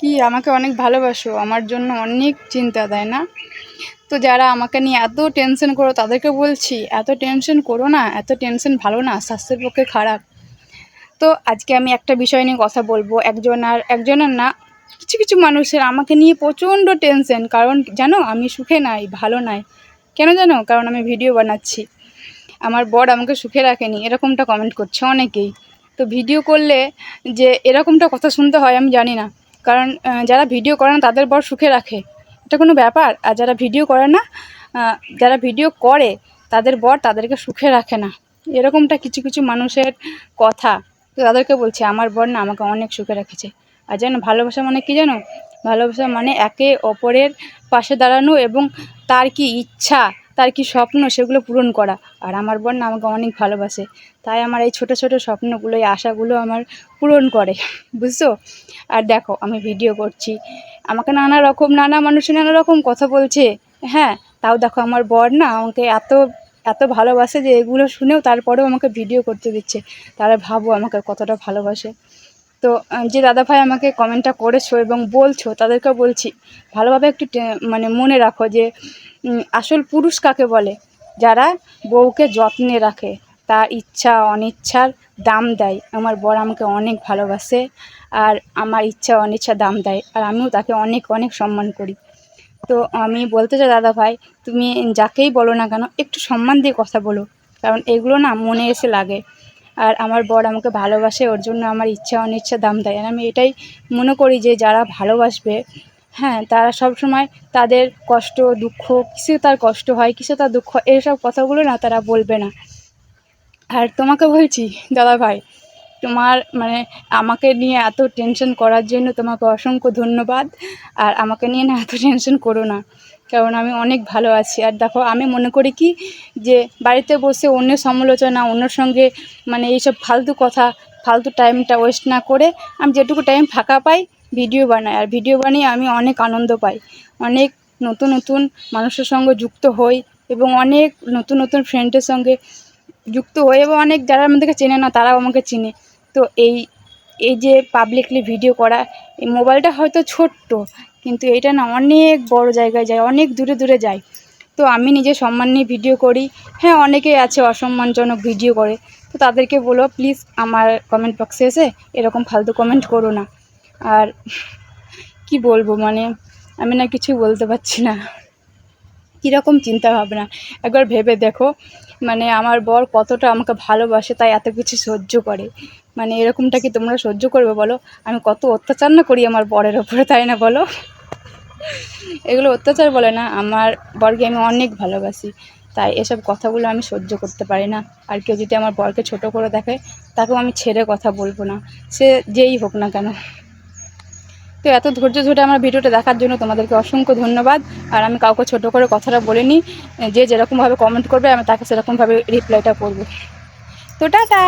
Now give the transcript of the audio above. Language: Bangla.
কি আমাকে অনেক ভালোবাসো, আমার জন্য অনেক চিন্তা, তাই না? তো যারা আমাকে নিয়ে এত টেনশন করো তাদেরকে বলছি, এত টেনশন করো না, এত টেনশন ভালো না, স্বাস্থ্যের পক্ষে খারাপ। তো আজকে আমি একটা বিষয় নিয়ে কথা বলবো। একজনের না, কিছু কিছু মানুষের আমাকে নিয়ে প্রচণ্ড টেনশন। কারণ জানো, আমি সুখে নাই, ভালো নাই। কেন জানো? কারণ আমি ভিডিও বানাচ্ছি। আমার বর আমাকে সুখে রাখেনি, এরকমটা কমেন্ট করছে অনেকেই। তো ভিডিও করলে যে এরকমটা কথা শুনতে হয় আমি জানি না। কারণ যারা ভিডিও করে না তাদের বর সুখে রাখে, এটা কোনো ব্যাপার? আর যারা ভিডিও করে না, যারা ভিডিও করে তাদের বর তাদেরকে সুখে রাখে না, এরকমটা কিছু কিছু মানুষের কথা। তো তাদেরকে বলছি, আমার বর না আমাকে অনেক সুখে রেখেছে। আর জানো ভালোবাসা মানে কী জানো? ভালোবাসা মানে একে অপরের পাশে দাঁড়ানো এবং তার কি ইচ্ছা, তার কি স্বপ্ন সেগুলো পূরণ করা। আর আমার বর না আমাকে অনেক ভালোবাসে, তাই আমার এই ছোটো ছোটো স্বপ্নগুলো, এই আশাগুলো আমার পূরণ করে, বুঝছো? আর দেখো আমি ভিডিও করছি, আমাকে নানা মানুষের নানা রকম কথা বলছে, হ্যাঁ। তাও দেখো আমার বর না আমাকে এত এত ভালোবাসে যে এগুলো শুনেও তারপরেও আমাকে ভিডিও করতে দিচ্ছে। তাহলে ভাবো আমাকে কতটা ভালোবাসে। তো যে দাদাভাই আমাকে কমেন্টটা করেছো এবং বলছো তাদেরকে বলছি, ভালোভাবে একটু মানে মনে রাখো যে আসল পুরুষ কাকে বলে? যারা বউকে যত্নে রাখে, তার ইচ্ছা অনিচ্ছার দাম দেয়। আমার বর আমাকে অনেক ভালোবাসে, আর আমার ইচ্ছা অনিচ্ছা দাম দেয়, আর আমিও তাকে অনেক অনেক সম্মান করি। তো আমি বলতে চাই দাদাভাই, তুমি যাকেই বলো না কেন একটু সম্মান দিয়ে কথা বলো, কারণ এগুলো না মনে এসে লাগে। আর আমার বর আমাকে ভালোবাসে, ওর জন্য আমার ইচ্ছা অনিচ্ছা দাম দেয়। আর আমি এটাই মনে করি যে যারা ভালোবাসবে, হ্যাঁ, তারা সব সময় তাদের কষ্ট দুঃখ, কিছু তার কষ্ট হয়, কিছু তার দুঃখ, এইসব কথাগুলো না তারা বলবে না। আর তোমাকে বলছি দাদাভাই, তোমার মানে আমাকে নিয়ে এত টেনশন করার জন্য তোমাকে অসংখ্য ধন্যবাদ। আর আমাকে নিয়ে না এত টেনশন করো না, কারণ আমি অনেক ভালো আছি। আর দেখো আমি মনে করি কি, যে বাড়িতে বসে অন্যের সমালোচনা, অন্যের সঙ্গে মানে এইসব ফালতু কথা, ফালতু টাইমটা ওয়েস্ট না করে আমি যেটুকু টাইম ফাঁকা পাই ভিডিও বানাই। আর ভিডিও বানিয়ে আমি অনেক আনন্দ পাই, অনেক নতুন নতুন মানুষের সঙ্গে যুক্ত হই, এবং অনেক নতুন নতুন ফ্রেন্ডের সঙ্গে যুক্ত হই, এবং অনেক যারা আমাদেরকে চেনে না তারাও আমাকে চিনে। তো এই এই যে পাবলিকলি ভিডিও করা, এই মোবাইলটা হয়তো ছোট্ট, কিন্তু এইটা না অনেক বড় জায়গায় যায়, অনেক দূরে দূরে যায়। তো আমি নিজে সম্মান নিয়ে ভিডিও করি। হ্যাঁ, অনেকেই আছে অসম্মানজনক ভিডিও করে, তো তাদেরকে বলো প্লিজ আমার কমেন্ট বক্সে এসে এরকম ফালতু কমেন্ট করো না। আর কি বলবো, মানে আমি না কিছু বলতে পারছি না, কীরকম চিন্তাভাবনা একবার ভেবে দেখো। মানে আমার বর কতটা আমাকে ভালোবাসে, তাই এত কিছু সহ্য করে। মানে এরকমটা কি তোমরা সহ্য করবে বলো? আমি কত অত্যাচার না করি আমার বরের ওপরে, তাই না বলো? এগুলো অত্যাচার বলে না, আমার বরকে আমি অনেক ভালোবাসি, তাই এসব কথাগুলো আমি সহ্য করতে পারি না। আর কেউ যদি আমার বরকে ছোট করে দেখে, তাকেও আমি ছেড়ে কথা বলবো না, সে যেই হোক না কেন। তো এত ধৈর্য ধরে আমার ভিডিওটা দেখার জন্য তোমাদেরকে অসংখ্য ধন্যবাদ। আর আমি কাউকে ছোট করে কথাটা বলিনি, যে যেরকমভাবে কমেন্ট করবে আমি তাকে সেরকমভাবে রিপ্লাইটা করবো। তো টাটা।